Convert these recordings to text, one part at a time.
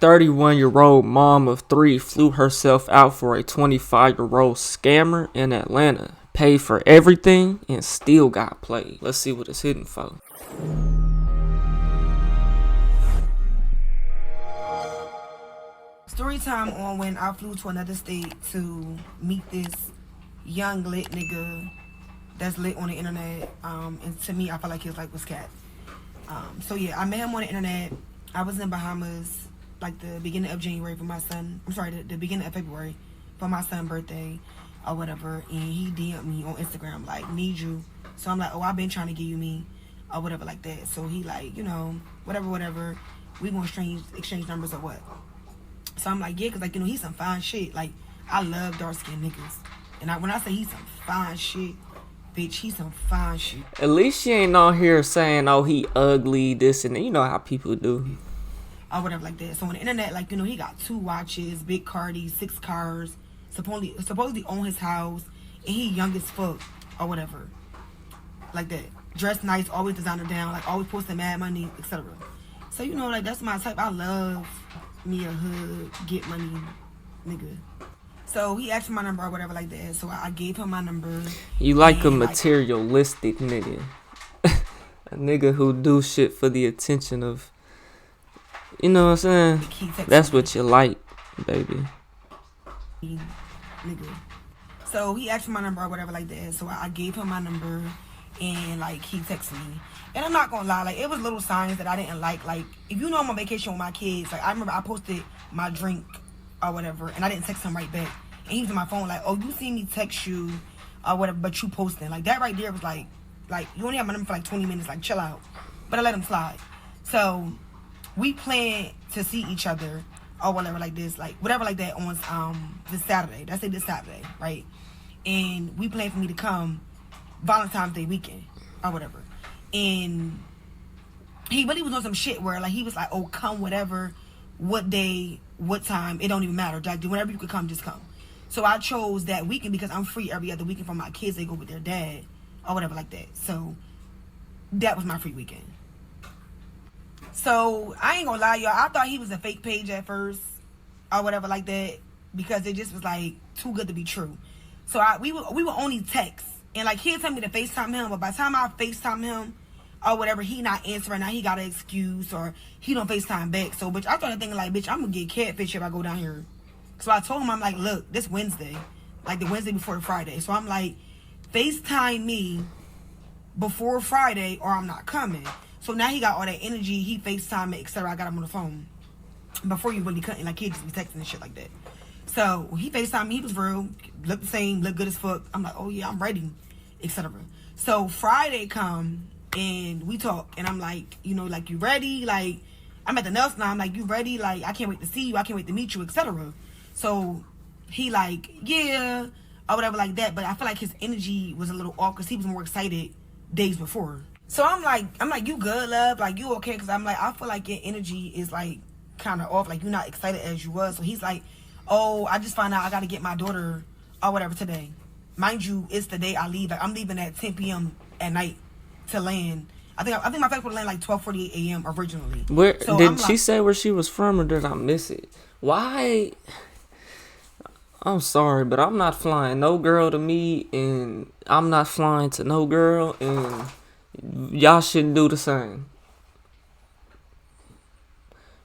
31-year-old mom of three flew herself out for a 25-year-old scammer in Atlanta. Paid for everything and still got played. Let's see what it's hitting for. Story time on when I flew to another state to meet this young lit nigga that's lit on the internet. And to me, I felt like he was cat. So yeah, I met him on the internet. I was in Bahamas like the beginning of January for my son. I'm sorry, the beginning of February for my son's birthday or whatever. And he DM'd me on Instagram like, need you. So I'm like, oh, I've been trying to give you me or whatever like that. So he like, you know, whatever. We gonna exchange numbers or what? So I'm like, yeah, because, like, you know, he's some fine shit. Like, I love dark-skinned niggas. And when I say he's some fine shit, bitch, he's some fine shit. At least she ain't on here saying, oh, he ugly, this and that. You know how people do. Or whatever like that. So on the internet, like, you know, he got 2 watches, big Cardi, 6 cars, supposedly own his house, and he young as fuck, or whatever. Like that. Dressed nice, always designer down, like, always posting mad money, etc. So, you know, like, that's my type. I love me a hood, get money nigga. So he asked for my number or whatever like that. So I gave him my number. You like a materialistic nigga. A nigga who do shit for the attention of, you know what I'm saying? That's what you like, baby. Nigga. So he asked for my number or whatever like that. So I gave him my number and like he texted me. And I'm not gonna lie, like, it was little signs that I didn't like. Like, if you know I'm on vacation with my kids, like, I remember I posted my drink or whatever, and I didn't text him right back. And he was on my phone like, oh, you see me text you or whatever, but you posting. Like, that right there was like, you only have my number for like 20 minutes, like, chill out. But I let him slide. So, we planned to see each other or whatever like this, like, whatever like that on this Saturday. Let's say this Saturday, right? And we planned for me to come Valentine's Day weekend or whatever. And he really was on some shit where, like, he was like, oh, come whatever, what day, what time, it don't even matter. Like, whenever you could come, just come. So I chose that weekend because I'm free every other weekend for my kids. They go with their dad or whatever like that. So that was my free weekend. So I ain't gonna lie, y'all. I thought he was a fake page at first or whatever like that because it just was, like, too good to be true. So we would only text. And, like, he'd tell me to FaceTime him, but by the time I FaceTime him or whatever, he not answering. Now he got an excuse or he don't FaceTime back. So, bitch, I started thinking, like, bitch, I'm going to get catfish if I go down here. So I told him, I'm like, look, this Wednesday, like the Wednesday before the Friday. So I'm like, FaceTime me before Friday or I'm not coming. So now he got all that energy. He FaceTime me, etc. I got him on the phone. Before you really couldn't, like, kids be texting and shit like that. So he FaceTime me. He was real. Looked the same. Looked good as fuck. I'm like, oh, yeah, I'm ready, etc. So Friday come and we talk. And I'm like, you know, like, you ready? Like, I'm at the nail salon. I'm like, you ready? Like, I can't wait to see you. I can't wait to meet you, etc. So he like, yeah, or whatever like that. But I feel like his energy was a little off because he was more excited days before. So I'm like, you good, love? Like, you okay? Because I'm like, I feel like your energy is, like, kind of off. Like, you're not excited as you was. So he's like, oh, I just found out I got to get my daughter or whatever today. Mind you, it's the day I leave. Like, I'm leaving at 10 p.m. at night to land. I think my flight would land like 12:48 a.m. originally. Where so did she say where she was from, or did I miss it? Why? I'm sorry, but I'm not flying no girl to me, and I'm not flying to no girl, and y'all shouldn't do the same.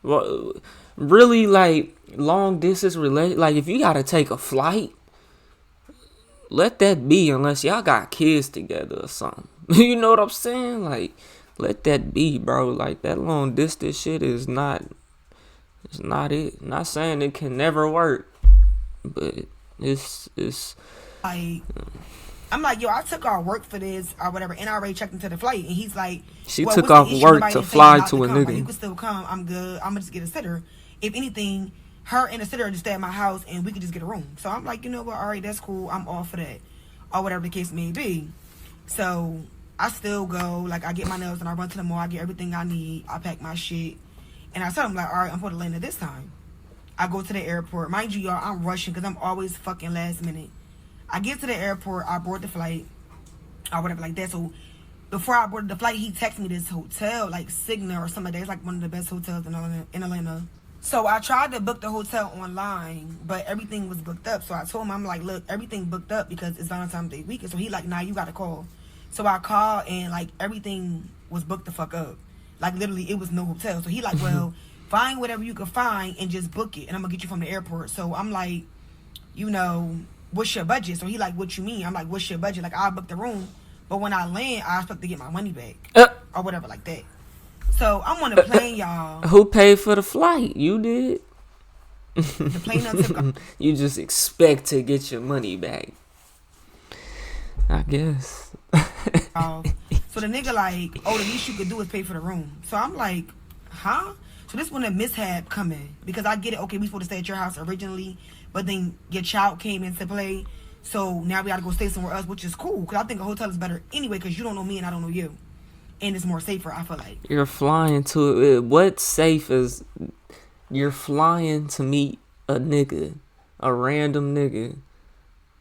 Well, really, like, long distance relation, like, if you gotta take a flight, let that be, unless y'all got kids together or something. You know what I'm saying? Like, let that be, bro. Like, that long distance shit is not, it's not it. Not saying it can never work, but it's like, I'm like, yo, I took our work for this or whatever, and I already checked into the flight. And he's like, she took off work to fly to a nigga. Like, you can still come. I'm good. I'm gonna just get a sitter. If anything, her and the sitter just stay at my house, and we could just get a room. So I'm like, you know what? All right, that's cool. I'm all for that, or whatever the case may be. So I still go. Like, I get my nails and I run to the mall. I get everything I need. I pack my shit, and I tell him, like, all right, I'm for the land at this time. I go to the airport. Mind you, y'all, I'm rushing because I'm always fucking last minute. I get to the airport. I board the flight or whatever like that. So before I boarded the flight, he texted me this hotel, like Signa or something like that. It's like one of the best hotels in Atlanta. So I tried to book the hotel online, but everything was booked up. So I told him, I'm like, look, everything booked up because it's Valentine's Day weekend. So he like, nah, you gotta call. So I called and like everything was booked the fuck up. Like literally, it was no hotel. So he like, well, find whatever you can find and just book it, and I'm gonna get you from the airport. So I'm like, you know, what's your budget? So he like, what you mean? I'm like, what's your budget? Like I'll book the room, but when I land, I expect to get my money back Uh, or whatever like that. So I'm on the plane, y'all. who paid for the flight? You did. The plane done took off. You just expect to get your money back, I guess. So the nigga like, oh, the least you could do is pay for the room. So I'm like, huh? So this when the mishap come in. Because I get it, okay, we supposed to stay at your house originally, but then your child came into play. So now we gotta go stay somewhere else, which is cool. Because I think a hotel is better anyway, because you don't know me and I don't know you. And it's more safer, I feel like. You're flying to what's safe is you're flying to meet a nigga, a random nigga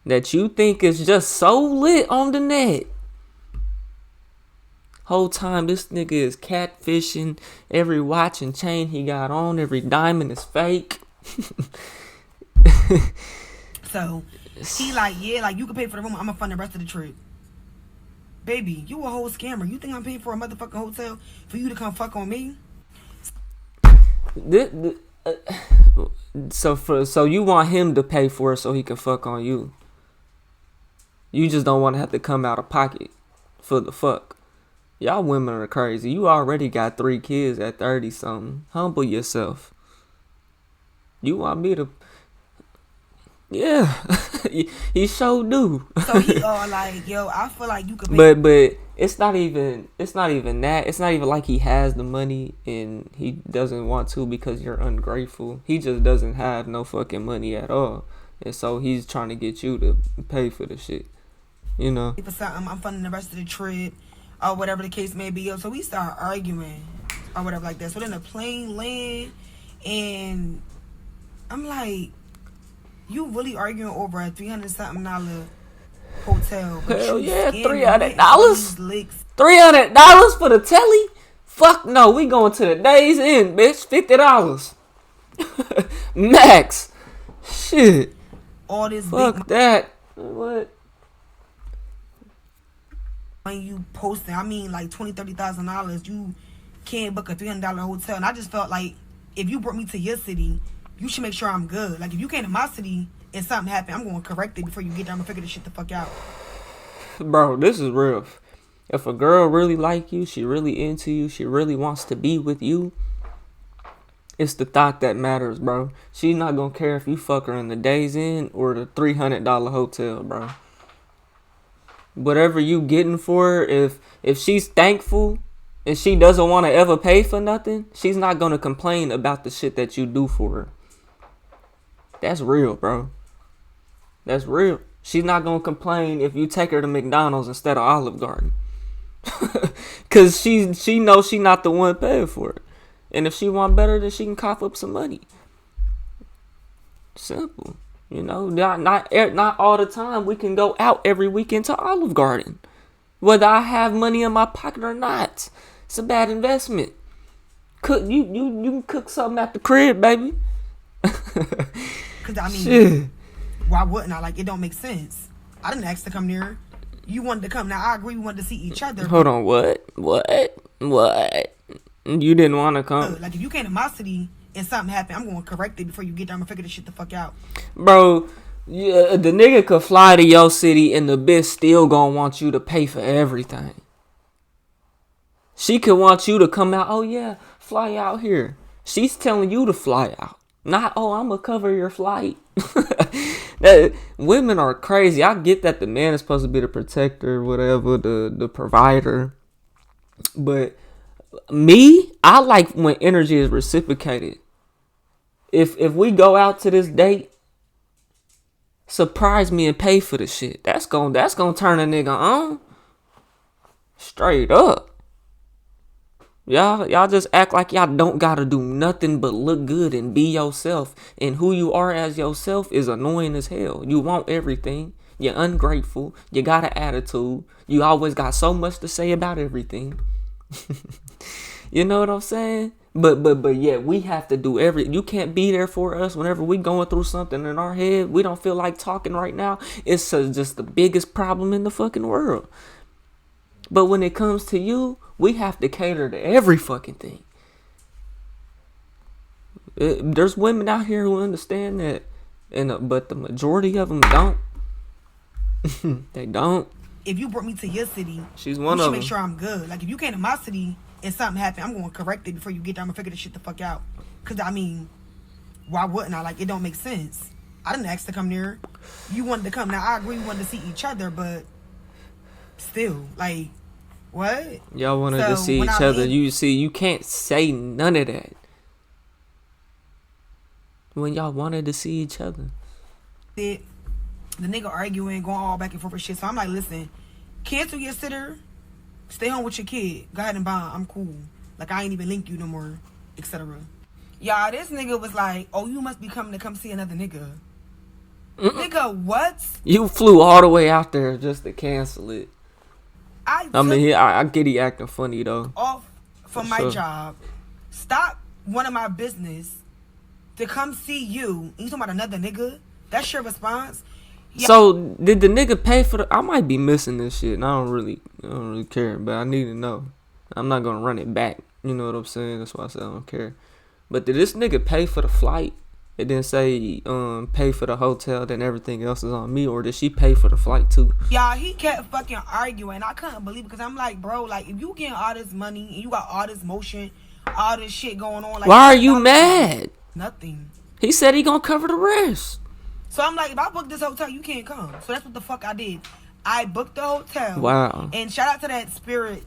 that you think is just so lit on the net. Whole time this nigga is catfishing. Every watch and chain he got on, every diamond is fake. So he like, yeah, like you can pay for the room, I'm gonna fund the rest of the trip. Baby, you a whole scammer. You think I'm paying for a motherfucking hotel for you to come fuck on me? So you want him to pay for it so he can fuck on you. You just don't want to have to come out of pocket for the fuck. Y'all women are crazy. You already got 3 kids at 30 something. Humble yourself. You want me to? Yeah, he sure do. So he all like, yo, I feel like you could pay. But it's not even that. It's not even like he has the money and he doesn't want to because you're ungrateful. He just doesn't have no fucking money at all, and so he's trying to get you to pay for the shit. You know. For something, I'm funding the rest of the trip, or whatever the case may be. So we start arguing, or whatever like that. So then the plane land, and I'm like, you really arguing over a $300-something hotel? Hell yeah, $300. $300 for the telly? Fuck no, we going to the Days Inn, bitch. $50 max. Shit. All this fuck big that. What? When you posting, I mean, like $20,000-$30,000, you can't book a $300 hotel. And I just felt like if you brought me to your city, you should make sure I'm good. Like if you came to my city and something happened, I'm going to correct it before you get there. I'm going to figure this shit the fuck out. Bro, this is real. If a girl really like you, she really into you, she really wants to be with you, it's the thought that matters, bro. She's not going to care if you fuck her in the Days Inn or the $300 hotel, bro. Whatever you getting for her, if she's thankful and she doesn't want to ever pay for nothing, she's not going to complain about the shit that you do for her. That's real, bro. That's real. She's not going to complain if you take her to McDonald's instead of Olive Garden. Because she knows she not the one paying for it. And if she want better, then she can cough up some money. Simple. You know, not all the time we can go out every weekend to Olive Garden. Whether I have money in my pocket or not. It's a bad investment. You can cook something at the crib, baby. Because, I mean, shit. Why wouldn't I? Like, it don't make sense. I didn't ask to come near. You wanted to come. Now, I agree we wanted to see each other. Hold on, what? You didn't want to come? Like, if you came to my city and something happened, I'm going to correct it before you get there. I'm going to figure this shit the fuck out. Bro, yeah, the nigga could fly to your city and the bitch still gonna want you to pay for everything. She could want you to come out. Oh, yeah, fly out here. She's telling you to fly out. Not, oh, I'm going to cover your flight. Women are crazy. I get that the man is supposed to be the protector, whatever, the provider. But me, I like when energy is reciprocated. If we go out to this date, surprise me and pay for the shit. That's gonna turn a nigga on. Straight up. Y'all just act like y'all don't gotta do nothing but look good and be yourself. And who you are as yourself is annoying as hell. You want everything. You're ungrateful. You got an attitude. You always got so much to say about everything. You know what I'm saying? But yeah, we have to do you can't be there for us whenever we going through something in our head. We don't feel like talking right now. It's just the biggest problem in the fucking world. But when it comes to you, we have to cater to every fucking thing. There's women out here who understand that, but the majority of them don't. They don't. If you brought me to your city, she's one you of should make them. sure I'm good. Like if you came to my city and something happened, I'm going to correct it before you get there. I'm going to figure this shit the fuck out. Because, I mean, why wouldn't I? Like, it don't make sense. I didn't ask to come there. You wanted to come. Now, I agree we wanted to see each other, but still, like, what? Y'all wanted to see each other. You can't say none of that when y'all wanted to see each other. The nigga arguing, going all back and forth and shit. So I'm like, listen, cancel your sitter. Stay home with your kid. Go ahead and bond. I'm cool. Like, I ain't even link you no more, etc. Y'all, this nigga was like, oh, you must be coming to come see another nigga. Nigga, what? You flew all the way out there just to cancel it. I get he acting funny, though. Off from my job. Stop one of my business to come see you. And you talking about another nigga? That's your response? Yeah. So, did the nigga pay for I might be missing this shit, and I don't really care, but I need to know. I'm not gonna run it back. You know what I'm saying? That's why I said I don't care. But did this nigga pay for the flight? It didn't say pay for the hotel, then everything else is on me, or did she pay for the flight too? Y'all, he kept fucking arguing. I couldn't believe it, because I'm like, bro, like, if you getting all this money and you got all this motion, all this shit going on, like, why are you mad? Nothing. He said he gonna cover the rest. So I'm like, if I book this hotel, you can't come. So that's what the fuck I did. I booked the hotel. Wow. And shout out to that Spirit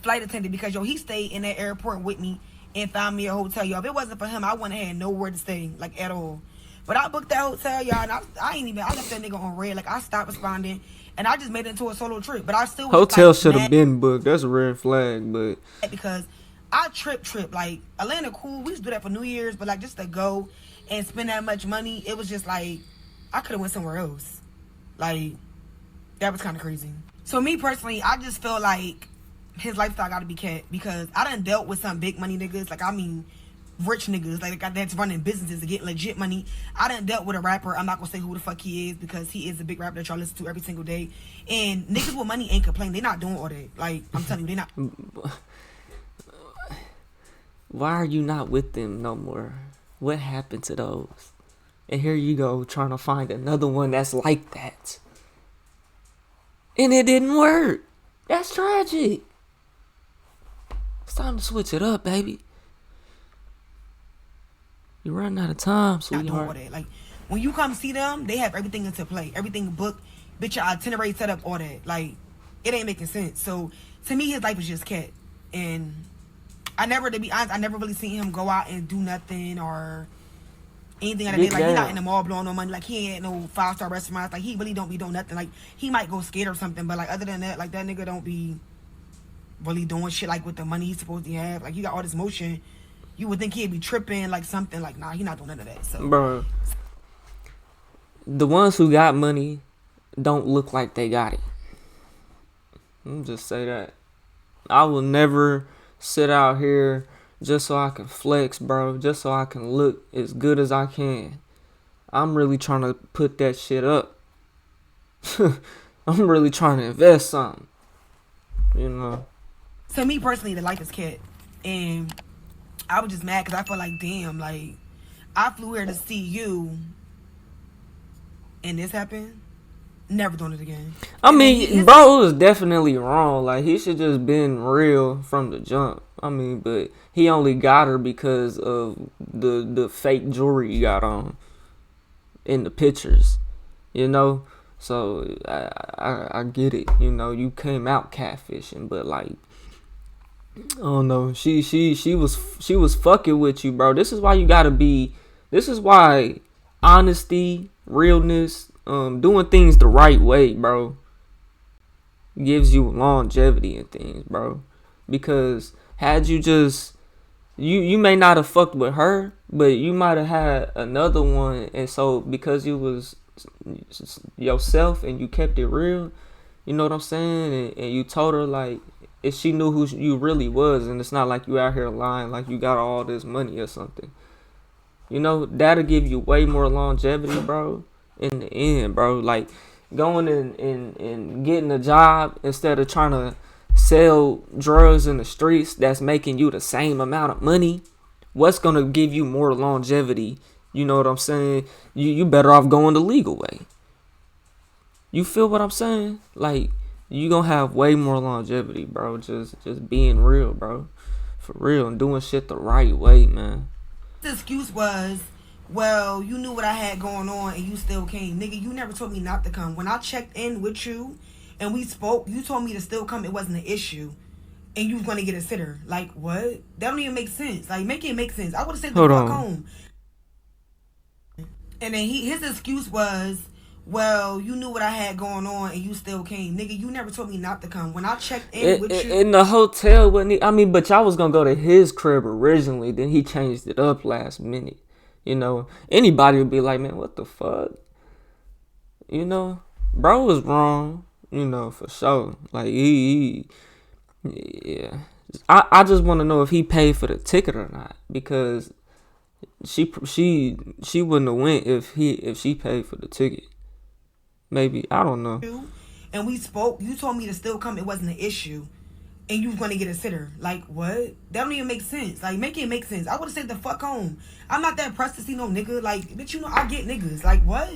flight attendant, because, yo, he stayed in that airport with me and found me a hotel, y'all. If it wasn't for him, I wouldn't have had nowhere to stay, like, at all. But I booked that hotel, y'all, and I left that nigga on red. Like, I stopped responding, and I just made it into a solo trip. But I still was, hotel like, should have been booked. That's a red flag, but because I trip. Like, Atlanta cool. We used to do that for New Year's, but, like, just to go and spend that much money, it was just like, I could have went somewhere else. Like, that was kind of crazy. So me personally, I just feel like his lifestyle got to be kept, because I done dealt with some big money niggas. Like, I mean, rich niggas, like, that's running businesses to get legit money. I done dealt with a rapper. I'm not gonna say who the fuck he is, because he is a big rapper that y'all listen to every single day. And niggas with money ain't complaining. They not doing all that. Like, I'm telling you, they not. Why are you not with them no more? What happened to those? And here you go, trying to find another one that's like that. And it didn't work. That's tragic. It's time to switch it up, baby. You're running out of time, sweetheart. Not doing all that. Like, when you come see them, they have everything into play. Everything booked. Bitch, your itinerary set up, all that. Like, it ain't making sense. So, to me, his life was just cat. And to be honest, I never really seen him go out and do nothing or anything like that. Like, he not in the mall blowing no money. Like, he ain't no 5-star restaurants. Like, he really don't be doing nothing. Like, he might go skate or something, but, like, other than that, like, that nigga don't be really doing shit, like, with the money he's supposed to have. Like, he got all this motion. You would think he'd be tripping, like, something. Like, nah, he not doing none of that. So, bro, the ones who got money don't look like they got it. Let me just say that. I will never sit out here just so I can flex, bro. Just so I can look as good as I can. I'm really trying to put that shit up. I'm really trying to invest something. You know. To me personally, the life is cat. And I was just mad because I felt like, damn, like, I flew here to see you and this happened. Never doing it again. I mean, bro, it was definitely wrong. Like, he should just been real from the jump. I mean, but he only got her because of the fake jewelry he got on in the pictures, you know. So I get it. You know, you came out catfishing, but like, I don't know. She was fucking with you, bro. This is why you gotta be. This is why honesty, realness, doing things the right way, bro, gives you longevity and things, bro. Because had you just, you may not have fucked with her, but you might have had another one, and so because you was yourself and you kept it real, you know what I'm saying, and you told her like if she knew who you really was, and it's not like you out here lying like you got all this money or something. You know, that'll give you way more longevity, bro. In the end, bro, like going and getting a job instead of trying to sell drugs in the streets that's making you the same amount of money. What's gonna give you more longevity? You know what I'm saying? You better off going the legal way. You feel what I'm saying? Like, you gonna have way more longevity, bro. Just being real, bro. For real, and doing shit the right way, man. The excuse was, well, you knew what I had going on and you still came. Nigga, you never told me not to come. When I checked in with you and we spoke, you told me to still come. It wasn't an issue. And you was going to get a sitter. Like, what? That don't even make sense. Like, make it make sense. I would have said the fuck home. And then his excuse was, well, you knew what I had going on and you still came. Nigga, you never told me not to come. When I checked in with you. In the hotel, but y'all was going to go to his crib originally. Then he changed it up last minute. You know, anybody would be like, man, what the fuck? You know, bro was wrong, you know, for sure. Like, yeah. I just want to know if he paid for the ticket or not, because she wouldn't have went if she paid for the ticket. Maybe, I don't know. And we spoke, you told me to still come, it wasn't an issue. And you was going to get a sitter. Like, what? That don't even make sense. Like, make it make sense. I would have said the fuck home. I'm not that pressed to see no nigga. Like, bitch, you know, I get niggas. Like, what?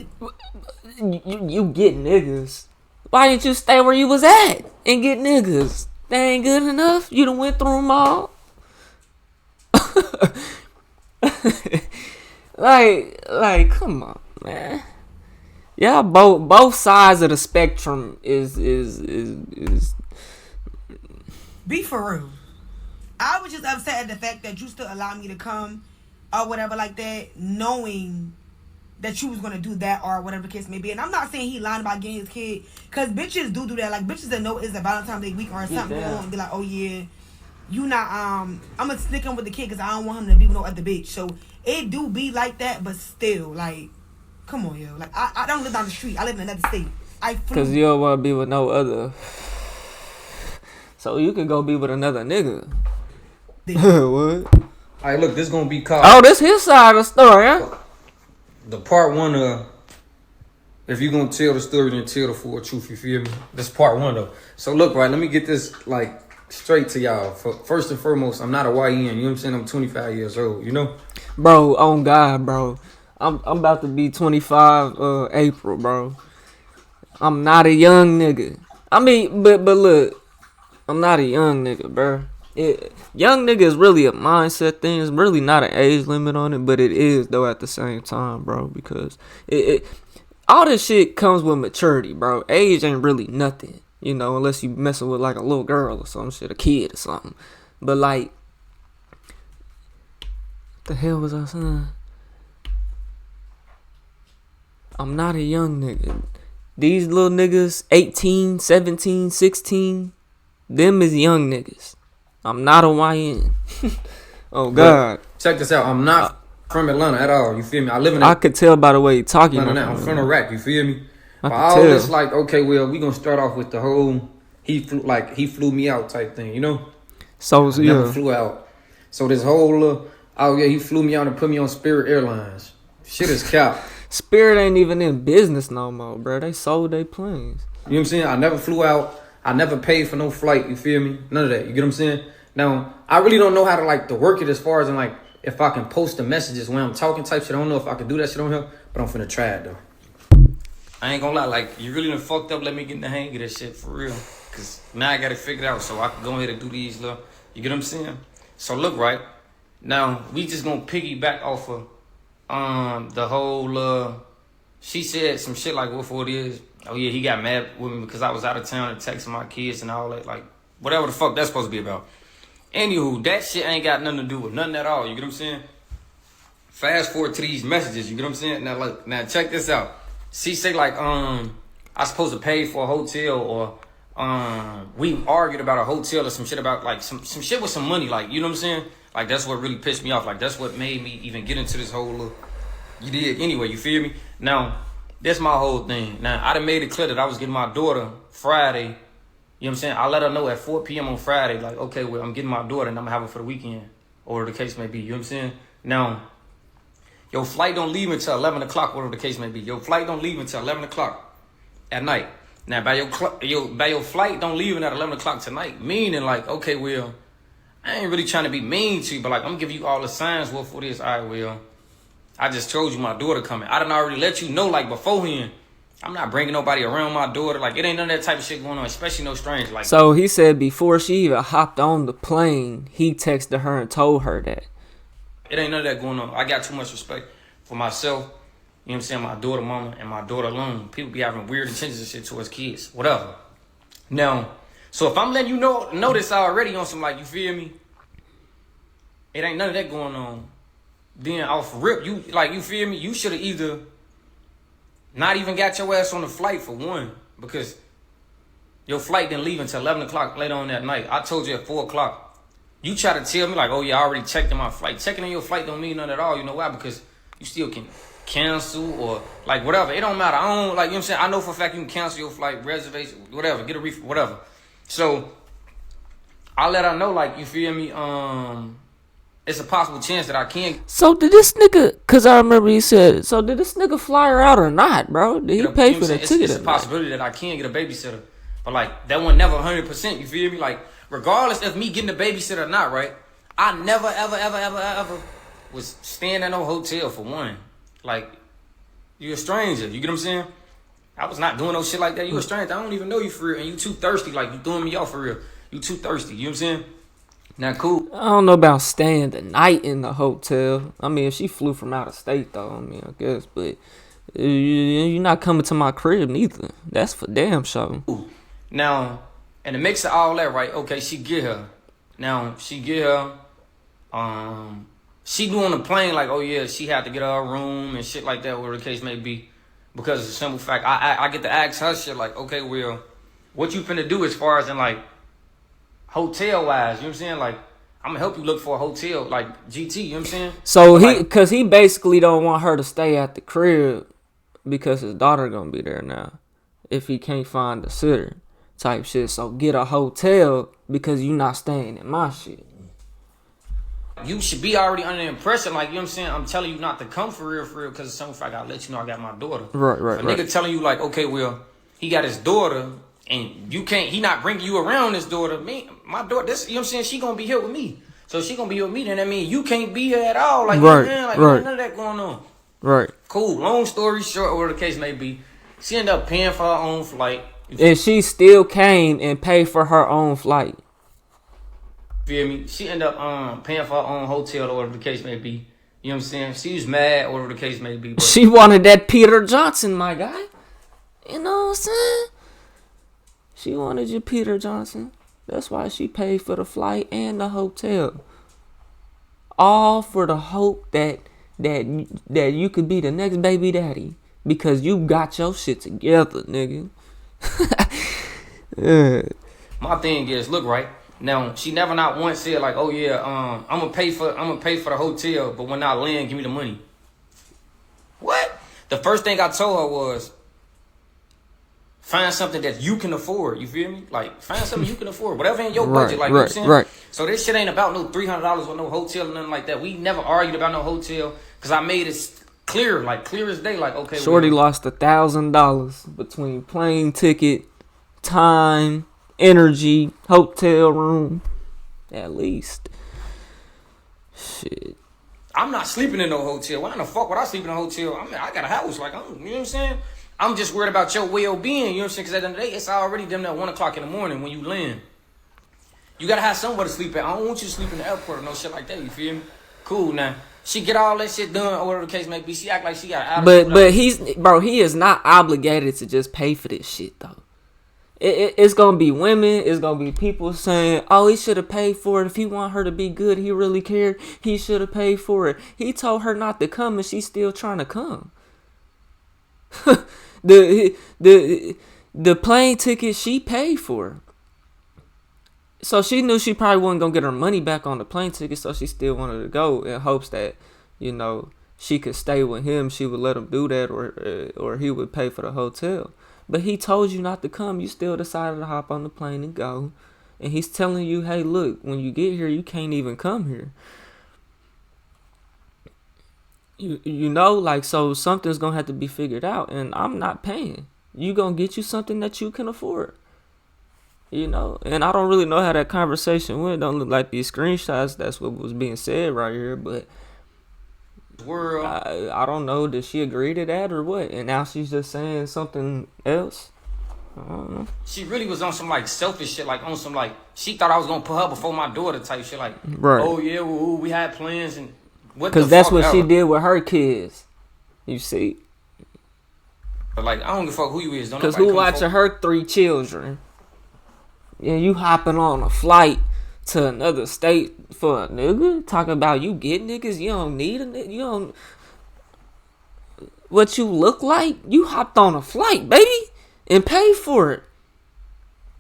You get niggas. Why didn't you stay where you was at and get niggas? They ain't good enough? You done went through them all? like, come on, man. Yeah, both sides of the spectrum is be for real. I was just upset at the fact that you still allowed me to come or whatever like that, knowing that you was going to do that or whatever the case may be. And I'm not saying he lying about getting his kid, because bitches do that. Like, bitches that know it's a Valentine's Day week or something and be like, oh yeah, you not, I'm going to stick him with the kid because I don't want him to be with no other bitch. So it do be like that, but still, like, come on, yo. Like, I don't live down the street. I live in another state. Because you don't want to be with no other. So you can go be with another nigga. What? Alright, look, this gonna be called. Oh, this his side of the story, huh? The part one of. If you gonna tell the story, then tell the full truth. You feel me? This part one though. So look, right. Let me get this like straight to y'all. First and foremost, I'm not a YN. You know what I'm saying? I'm 25 years old. You know. Bro, on God, bro. I'm about to be 25 April, bro. I'm not a young nigga. I mean, but look. I'm not a young nigga, bro. Young nigga is really a mindset thing. It's really not an age limit on it, but it is though at the same time, bro. Because all this shit comes with maturity, bro. Age ain't really nothing, you know, unless you messing with like a little girl or some shit, a kid or something. But like, what the hell was I saying? I'm not a young nigga. These little niggas, 18, 17, 16. Them is young niggas. I'm not a YN. Oh, God. But check this out. I'm not from Atlanta at all. You feel me? I live in. I could tell by the way you talking. I'm from Iraq. You feel me? But all this like, okay, well, we gonna start off with the whole he flew me out type thing, you know? So yeah. Never flew out. So this whole oh yeah, he flew me out and put me on Spirit Airlines. Shit is cap. Spirit ain't even in business no more, bro. They sold their planes. You know what I'm saying? I never flew out. I never paid for no flight, you feel me? None of that, you get what I'm saying? Now, I really don't know how to, like, to work it as far as, in, like, if I can post the messages when I'm talking type shit. I don't know if I can do that shit on here, but I'm finna try it, though. I ain't gonna lie, like, you really done fucked up. Let me get in the hang of this shit for real. Because now I got it figured out so I can go ahead and do these little, you get what I'm saying? So, look, right? Now, we just gonna piggyback off of the whole, she said some shit like what it is. Oh, yeah, he got mad with me because I was out of town and texting my kids and all that. Like, whatever the fuck that's supposed to be about. Anywho, that shit ain't got nothing to do with nothing at all. You get what I'm saying? Fast forward to these messages. You get what I'm saying? Now, look, now check this out. She say, like, I supposed to pay for a hotel or we argued about a hotel or some shit about, like, some shit with some money. Like, you know what I'm saying? Like, that's what really pissed me off. Like, that's what made me even get into this whole you did anyway, you feel me? Now, that's my whole thing. Now, I done made it clear that I was getting my daughter Friday, You know what I'm saying? I let her know at 4 p.m. on Friday, like, okay, well, I'm getting my daughter and I'm gonna have her for the weekend, or the case may be. You know what I'm saying? Now, your flight don't leave until 11 o'clock, whatever the case may be. Your flight don't leave until 11 o'clock at night. Now, by your flight don't leave at 11 o'clock tonight, meaning like, okay, well, I ain't really trying to be mean to you, but like, I'm gonna give you all the signs. Well, for this, all right, well, I just told you my daughter coming. I done already let you know, like, beforehand. I'm not bringing nobody around my daughter. Like, it ain't none of that type of shit going on, especially no strange. Like, so he said before she even hopped on the plane, he texted her and told her that. It ain't none of that going on. I got too much respect for myself. You know what I'm saying? My daughter, mama, and my daughter alone. People be having weird intentions and shit towards kids. Whatever. Now, so if I'm letting you know this already on some, like, you feel me? It ain't none of that going on. Then off rip, you, like, you feel me? You should have either not even got your ass on the flight for one, because your flight didn't leave until 11 o'clock later on that night. I told you at 4 o'clock. You try to tell me like, oh yeah, I already checked in my flight. Checking in your flight don't mean nothing at all. You know why? Because you still can cancel or like whatever. It don't matter. I don't, like, you know what I'm saying? I know for a fact you can cancel your flight, reservation, whatever, get a refund, whatever. So I let her know, like, you feel me? It's a possible chance that I can. So did this nigga, cause I remember he said, so did this nigga fly her out or not, bro? Did he pay for the ticket? It's a possibility that I can get a babysitter. But like, that one never 100%, you feel me? Like, regardless of me getting a babysitter or not, right? I never, ever was staying at no hotel for one. Like, you a stranger, you get what I'm saying? I was not doing no shit like that. You a stranger, I don't even know you for real. And you too thirsty, like, you throwing me off for real. You too thirsty, you know what I'm saying? Now, cool. I don't know about staying the night in the hotel. I mean, if she flew from out of state, though, I mean, I guess. But you're not coming to my crib, neither. That's for damn sure. Now, in the mix of all that, right, okay, she get her. Now, she get her. She knew on the plane, like, oh, yeah, she had to get her a room and shit like that, whatever the case may be. Because of the simple fact, I get to ask her shit like, okay, well, what you finna do as far as in, like, hotel-wise, you know what I'm saying? Like, I'm gonna help you look for a hotel, like GT, you know what I'm saying? So but cause he basically don't want her to stay at the crib because his daughter gonna be there now if he can't find a sitter type shit. So get a hotel because you not staying in my shit. You should be already under the impression, like, you know what I'm saying? I'm telling you not to come for real, because of something. I gotta let you know I got my daughter. Right. A nigga telling you, like, okay, well, he got his daughter, and you can't, he not bringing you around his daughter. Me, my daughter, this, you know what I'm saying? She gonna be here with me. So she gonna be here with me, then that means you can't be here at all. Like, right, man, like, right. none of that going on. Right. Cool. Long story short, whatever the case may be, she ended up paying for her own flight. And she still came and paid for her own flight. Feel me? She ended up paying for her own hotel or whatever the case may be. You know what I'm saying? She was mad or whatever the case may be. But she wanted that Peter Johnson, my guy. You know what I'm saying? She wanted your Peter Johnson. That's why she paid for the flight and the hotel. All for the hope that you could be the next baby daddy. Because you got your shit together, nigga. Yeah. My thing is, look, right now, she never not once said like, "Oh yeah, I'm gonna pay for the hotel, but when I land, give me the money." What? The first thing I told her was, find something that you can afford. You feel me? Like, find something you can afford, whatever in your budget. Like, you know what I'm saying? Right. So this shit ain't about no $300 or no hotel or nothing like that. We never argued about no hotel because I made it clear, like clear as day. Like, okay, Shorty lost $1,000 between plane ticket, time, energy, hotel room, at least. Shit. I'm not sleeping in no hotel. Why in the fuck would I sleep in a hotel? I mean, I got a house. Like, you know what I'm saying? I'm just worried about your well-being. You know what I'm saying? Because at the end of the day, it's already them at 1 o'clock in the morning when you land. You got to have somewhere to sleep at. I don't want you to sleep in the airport or no shit like that. You feel me? Cool, now. She get all that shit done or whatever the case may be. She act like she got out of But he is not obligated to just pay for this shit, though. It's gonna be women. It's gonna be people saying, "Oh, he should have paid for it. If he want her to be good, he really cared. He should have paid for it." He told her not to come, and she's still trying to come. the plane ticket she paid for, so she knew she probably wasn't gonna get her money back on the plane ticket. So she still wanted to go in hopes that, you know, she could stay with him. She would let him do that, or he would pay for the hotel. But he told you not to come. You still decided to hop on the plane and go. And he's telling you, hey, look, when you get here, you can't even come here. You know, like, so something's going to have to be figured out. And I'm not paying. You going to get you something that you can afford. You know, and I don't really know how that conversation went. Don't look like these screenshots. That's what was being said right here. But World. I don't know. Did she agree to that or what? And now she's just saying something else. I don't know. She really was on some like selfish shit, like on some like she thought I was gonna put her before my daughter type shit, like Right. oh yeah, well, we had plans and what? Because that's what she did with her kids. You see. But like I don't give a fuck who you is. Because who watching her 3 children? Yeah, you hopping on a flight to another state for a nigga? Talking about you get niggas, you don't need a nigga, you don't... What you look like? You hopped on a flight, baby, and paid for it.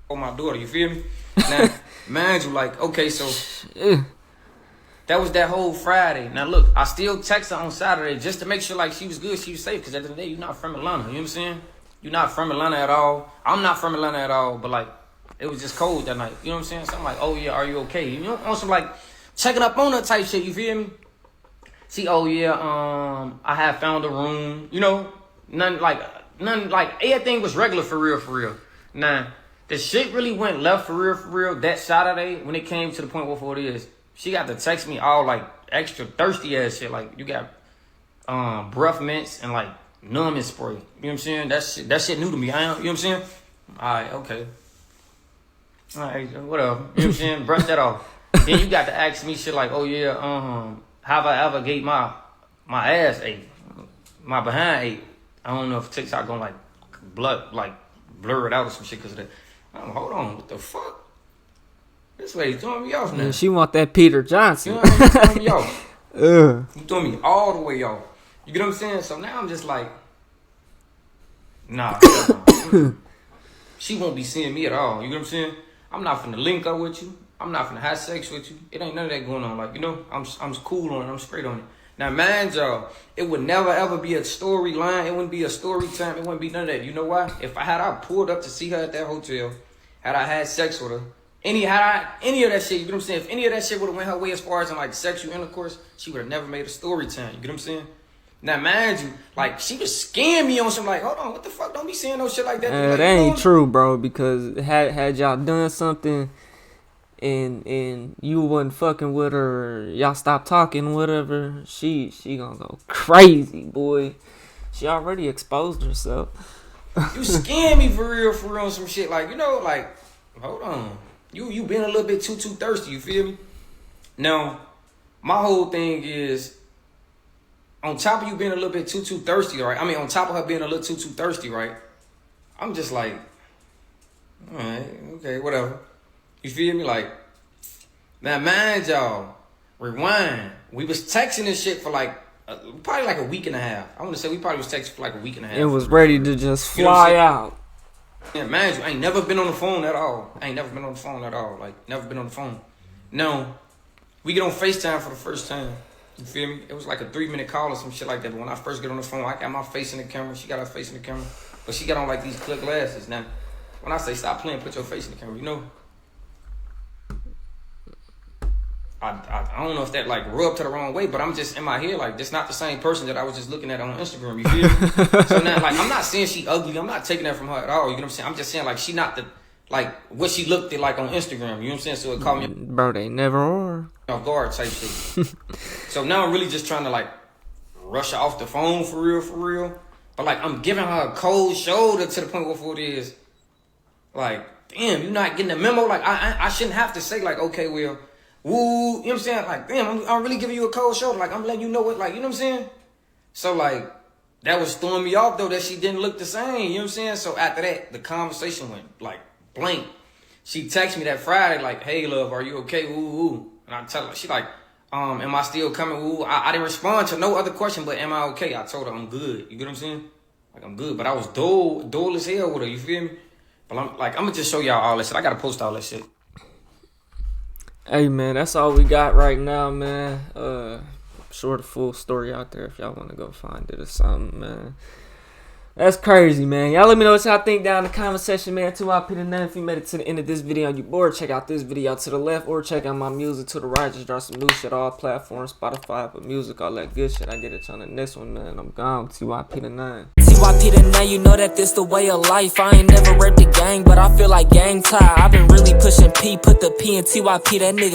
Oh, my daughter, you feel me? Now, mind you, like, okay, so... That was that whole Friday. Now, look, I still text her on Saturday just to make sure, like, she was good, she was safe. Because at the end of the day, you're not from Atlanta, you know what I'm saying? You're not from Atlanta at all. I'm not from Atlanta at all, but, like, it was just cold that night. You know what I'm saying? So I'm like, oh, yeah, are you okay? You know, on some, like, checking up on her type shit, you feel me? See, oh, yeah, I had found a room. You know, none, like, everything was regular for real. Now, the shit really went left for real, that Saturday when it came to the point what it is. She got to text me all, like, extra thirsty ass shit. Like, you got breath mints and, like, numbing spray. You know what I'm saying? That shit new to me. You know what I'm saying? All right, okay. All right, whatever. You know what I'm saying? Brush that off. Then you got to ask me shit like, oh, yeah, have I ever gave my ass ate? My behind ate? I don't know if TikTok gonna, like, blur it out or some shit because of that. Hold on, what the fuck? This lady's throwing me off now. Yeah, she want that Peter Johnson. You know what I mean? Throwing me off. You throwing me all the way off. You get what I'm saying? So now I'm just like, nah. She won't be seeing me at all. You get what I'm saying? I'm not finna link up with you. I'm not finna have sex with you. It ain't none of that going on. Like, you know, I'm cool on it. I'm straight on it. Now, mind y'all, it would never ever be a storyline. It wouldn't be a story time. It wouldn't be none of that. You know why? If I pulled up to see her at that hotel, had I had sex with her, any of that shit, you get what I'm saying? If any of that shit would have went her way as far as in like sexual intercourse, she would have never made a story time. You get what I'm saying? Now, mind you, like, she was scaring me on some, like, hold on, what the fuck? Don't be saying no shit like that. Like, that ain't true, bro, because had y'all done something and you wasn't fucking with her, or y'all stopped talking, whatever, she gonna go crazy, boy. She already exposed herself. You scaring me for real on some shit. Like, you know, like, hold on. You been a little bit too thirsty, you feel me? Now, my whole thing is, on top of you being a little bit too thirsty, right? I mean, on top of her being a little too thirsty, right? I'm just like, all right, okay, whatever. You feel me? Like, now mind y'all, rewind. We was texting this shit for like, probably like a week and a half. I want to say we probably was texting for like a week and a half. It was ready to just fly out. Yeah, mind you, I ain't never been on the phone at all. Like, never been on the phone. No, we get on FaceTime for the first time. You feel me? It was like a 3-minute call or some shit like that. But when I first get on the phone, I got my face in the camera. She got her face in the camera. But she got on like these clear glasses. Now, when I say stop playing, put your face in the camera, you know? I don't know if that like rubbed her the wrong way, but I'm just in my head like this not the same person that I was just looking at on Instagram. You feel me? So now like I'm not saying she ugly. I'm not taking that from her at all. You know what I'm saying? I'm just saying like she not the like what she looked at like on Instagram. You know what I'm saying? So it caught me bro. They never are off guard type shit. So now I'm really just trying to like rush her off the phone for real. But like I'm giving her a cold shoulder to the point where it is like damn, you're not getting the memo. Like I shouldn't have to say like okay, well. Woo, you know what I'm saying? Like, damn, I'm really giving you a cold shoulder. Like, I'm letting you know what, like, you know what I'm saying? So, like, that was throwing me off, though, that she didn't look the same. You know what I'm saying? So, after that, the conversation went, like, blank. She texted me that Friday, like, hey, love, are you okay? Woo. And I tell her, she like, am I still coming? Woo. I didn't respond to no other question, but am I okay? I told her I'm good. You get what I'm saying? Like, I'm good. But I was dull as hell with her. You feel me? But I'm going to just show y'all all that shit. I got to post all that shit. Hey man, that's all we got right now, man. I'm sure the full story out there if y'all want to go find it or something, man. That's crazy, man. Y'all let me know what y'all think down in the comment section, man. 2YP the name. If you made it to the end of this video and you bored, check out this video to the left or check out my music to the right. Just drop some new shit, all platforms, Spotify, Apple Music, all that good shit. I get it on the next one, man. I'm gone. 2YP the name. TYP the name, you know that this the way of life. I ain't never raped the gang, but I feel like gang tie. I've been really pushing P, put the P in TYP, that nigga.